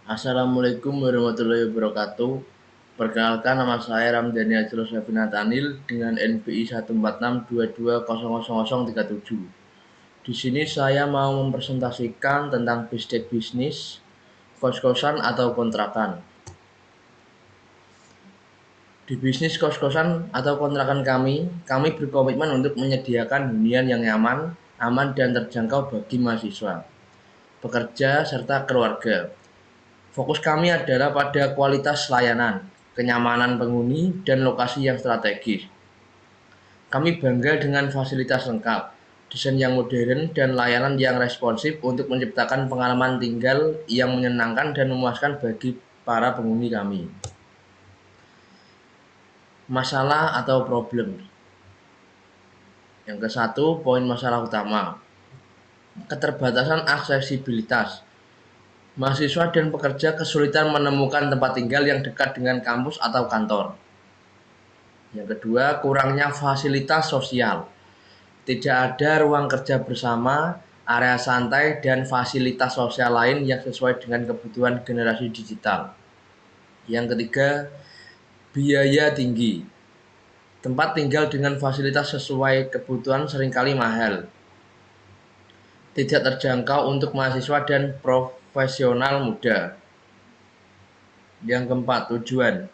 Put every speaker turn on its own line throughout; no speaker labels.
Assalamualaikum warahmatullahi wabarakatuh. Perkenalkan, nama saya Ramdhani Ajrul Nathaniel dengan NPI 14622000037. Di sini saya mau mempresentasikan tentang bisnis kos-kosan atau kontrakan. Di bisnis kos-kosan atau kontrakan kami berkomitmen untuk menyediakan hunian yang nyaman, aman, dan terjangkau bagi mahasiswa, pekerja, serta keluarga. Fokus kami adalah pada kualitas layanan, kenyamanan penghuni, dan lokasi yang strategis. Kami bangga dengan fasilitas lengkap, desain yang modern, dan layanan yang responsif untuk menciptakan pengalaman tinggal yang menyenangkan dan memuaskan bagi para penghuni kami. Masalah atau problem. Yang ke-1, poin masalah utama. Keterbatasan aksesibilitas. Mahasiswa dan pekerja kesulitan menemukan tempat tinggal yang dekat dengan kampus atau kantor. Yang kedua, kurangnya fasilitas sosial. Tidak ada ruang kerja bersama, area santai, dan fasilitas sosial lain yang sesuai dengan kebutuhan generasi digital. Yang ketiga, biaya tinggi. Tempat tinggal dengan fasilitas sesuai kebutuhan seringkali mahal, tidak terjangkau untuk mahasiswa dan profesional muda. Yang keempat, tujuan.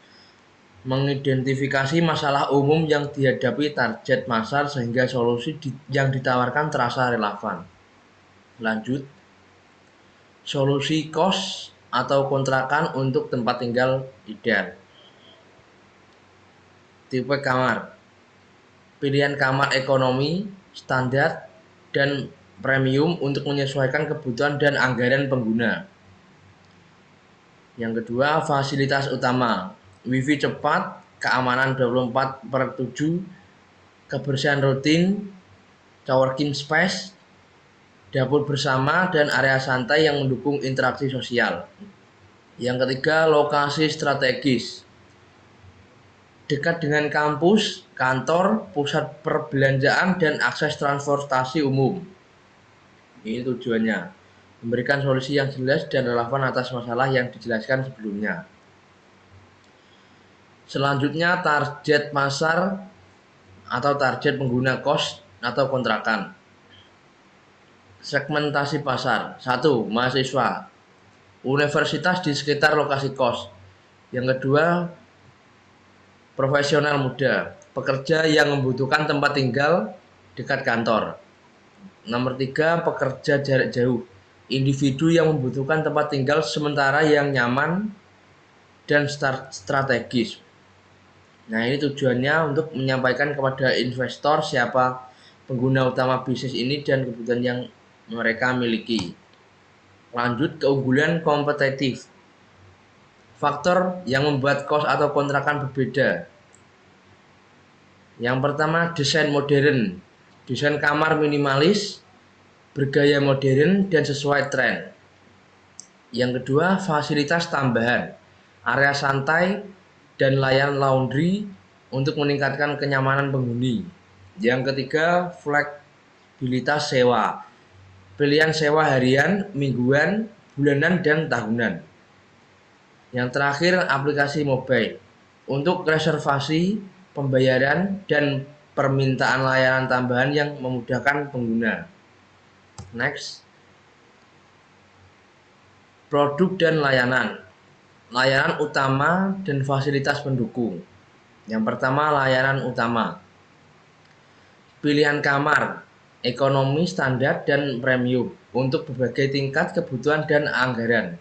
Mengidentifikasi masalah umum yang dihadapi target pasar sehingga solusi yang ditawarkan terasa relevan. Lanjut, solusi kos atau kontrakan untuk tempat tinggal ideal. Tipe kamar. Pilihan kamar ekonomi, standar, dan premium untuk menyesuaikan kebutuhan dan anggaran pengguna. Yang kedua, fasilitas utama. Wifi cepat, keamanan 24/7, kebersihan rutin, coworking space, dapur bersama, dan area santai yang mendukung interaksi sosial. Yang ketiga, lokasi strategis. Dekat dengan kampus, kantor, pusat perbelanjaan, dan akses transportasi umum. Ini tujuannya, memberikan solusi yang jelas dan relevan atas masalah yang dijelaskan sebelumnya. Selanjutnya, target pasar atau target pengguna kos atau kontrakan. Segmentasi pasar. 1. Mahasiswa, universitas di sekitar lokasi kos. Yang kedua, profesional muda, pekerja yang membutuhkan tempat tinggal dekat kantor. Nomor 3, pekerja jarak jauh, individu yang membutuhkan tempat tinggal sementara yang nyaman dan strategis. Nah, ini tujuannya untuk menyampaikan kepada investor siapa pengguna utama bisnis ini dan kebutuhan yang mereka miliki. Lanjut, keunggulan kompetitif. Faktor yang membuat kos atau kontrakan berbeda. Yang pertama, desain modern. Desain kamar minimalis, bergaya modern, dan sesuai tren. Yang kedua, fasilitas tambahan. Area santai dan layanan laundry untuk meningkatkan kenyamanan penghuni. Yang ketiga, fleksibilitas sewa. Pilihan sewa harian, mingguan, bulanan, dan tahunan. Yang terakhir, aplikasi mobile untuk reservasi, pembayaran, dan permintaan layanan tambahan yang memudahkan pengguna. Next, produk dan layanan. Layanan utama dan fasilitas pendukung. Yang pertama, layanan utama. Pilihan kamar, ekonomi, standar, dan premium untuk berbagai tingkat kebutuhan dan anggaran.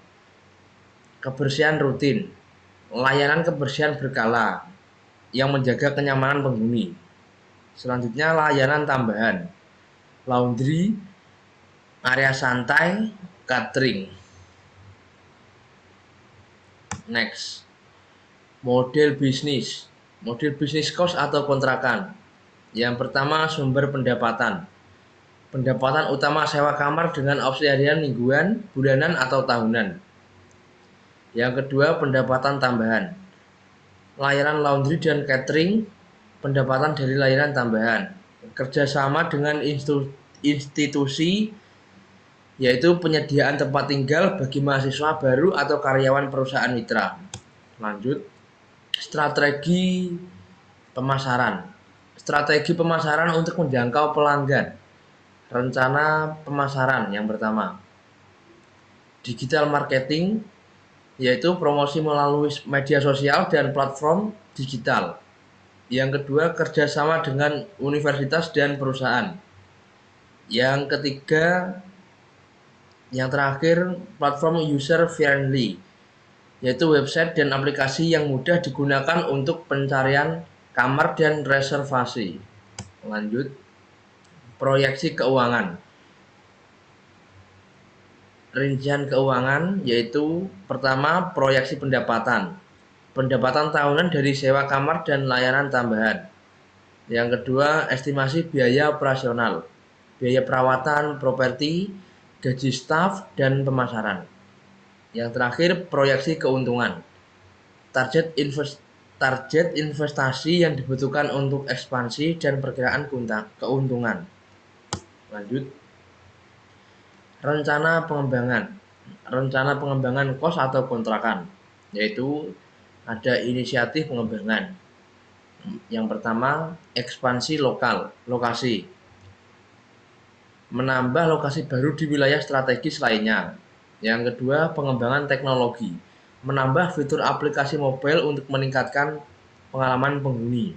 Kebersihan rutin, layanan kebersihan berkala yang menjaga kenyamanan penghuni. Selanjutnya, layanan tambahan, laundry, area santai, catering. Next, model bisnis kos atau kontrakan. Yang pertama, sumber pendapatan. Pendapatan utama sewa kamar dengan opsi harian, mingguan, bulanan, atau tahunan. Yang kedua, pendapatan tambahan. Layanan laundry dan catering, pendapatan dari layanan tambahan. Kerjasama dengan institusi yaitu penyediaan tempat tinggal bagi mahasiswa baru atau karyawan perusahaan mitra. Lanjut, strategi pemasaran. Strategi pemasaran untuk menjangkau pelanggan. Rencana pemasaran yang pertama, digital marketing, yaitu promosi melalui media sosial dan platform digital. Yang kedua, kerjasama dengan universitas dan perusahaan. Yang ketiga, yang terakhir, platform user friendly, yaitu website dan aplikasi yang mudah digunakan untuk pencarian kamar dan reservasi. Lanjut, proyeksi keuangan. Rincian keuangan yaitu pertama, proyeksi pendapatan. Pendapatan tahunan dari sewa kamar dan layanan tambahan. Yang kedua, estimasi biaya operasional, biaya perawatan, properti, gaji staf, dan pemasaran. Yang terakhir, proyeksi keuntungan, target investasi yang dibutuhkan untuk ekspansi dan perkiraan keuntungan. Lanjut, rencana pengembangan kos atau kontrakan, yaitu ada inisiatif pengembangan. Yang pertama, ekspansi lokasi, menambah lokasi baru di wilayah strategis lainnya. Yang kedua, pengembangan teknologi, menambah fitur aplikasi mobile untuk meningkatkan pengalaman penghuni.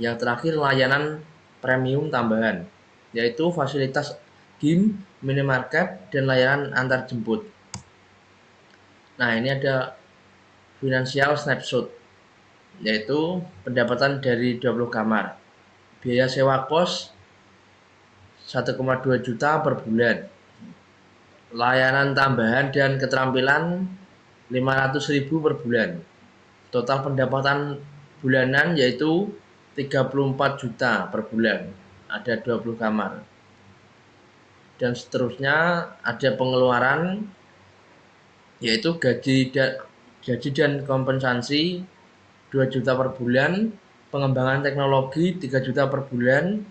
Yang terakhir, layanan premium tambahan, yaitu fasilitas game, minimarket, dan layanan antar jemput. Nah, ini ada financial snapshot, yaitu pendapatan dari 20 kamar, biaya sewa kos 1,2 juta per bulan, layanan tambahan dan keterampilan 500.000 per bulan, total pendapatan bulanan yaitu 34 juta per bulan, ada 20 kamar, dan seterusnya. Ada pengeluaran yaitu gaji dan kompensasi 2 juta per bulan, pengembangan teknologi 3 juta per bulan,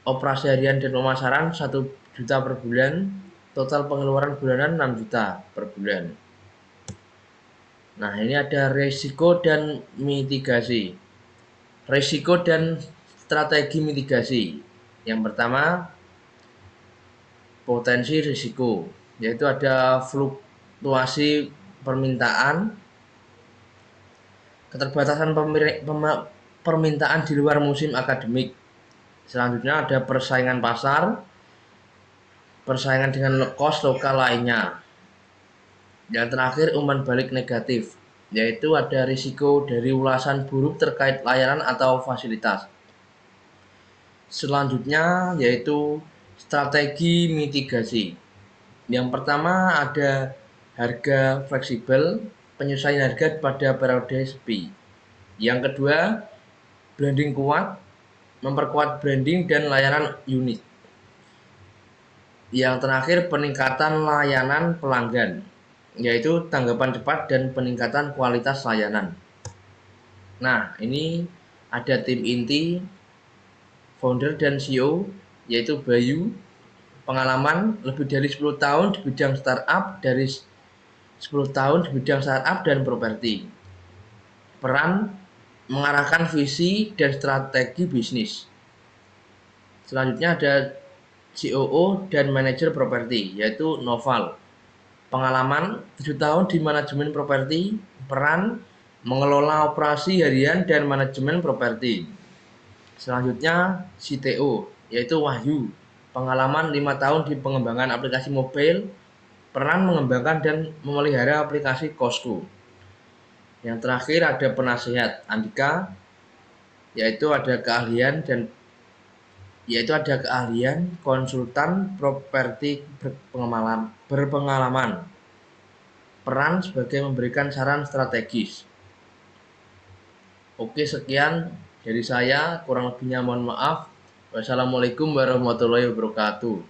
operasi harian dan pemasaran 1 juta per bulan, total pengeluaran bulanan 6 juta per bulan. Nah, ini ada resiko dan mitigasi. Resiko dan strategi mitigasi. Yang pertama, potensi risiko, yaitu ada fluktuasi permintaan, keterbatasan permintaan di luar musim akademik. Selanjutnya ada persaingan pasar, persaingan dengan kos lokal lainnya. Yang terakhir, umpan balik negatif, yaitu ada risiko dari ulasan buruk terkait layanan atau fasilitas. Selanjutnya yaitu strategi mitigasi. Yang pertama ada harga fleksibel, penyesuaian harga pada periode sepi. Yang kedua, branding kuat, memperkuat branding dan layanan unik. Yang terakhir, peningkatan layanan pelanggan, yaitu tanggapan cepat dan peningkatan kualitas layanan. Nah, ini ada tim inti, founder dan CEO, yaitu Bayu. Pengalaman lebih dari 10 tahun di bidang startup, dari 10 tahun di bidang startup dan properti. Peran mengarahkan visi dan strategi bisnis. Selanjutnya ada COO dan manajer properti, yaitu Noval. Pengalaman 7 tahun di manajemen properti, peran mengelola operasi harian dan manajemen properti. Selanjutnya CTO, yaitu Wahyu. Pengalaman 5 tahun di pengembangan aplikasi mobile, peran mengembangkan dan memelihara aplikasi Costco. Yang terakhir ada penasihat Andika, yaitu ada keahlian konsultan properti berpengalaman. Peran sebagai memberikan saran strategis. Oke, sekian dari saya, kurang lebihnya mohon maaf. Wassalamualaikum warahmatullahi wabarakatuh.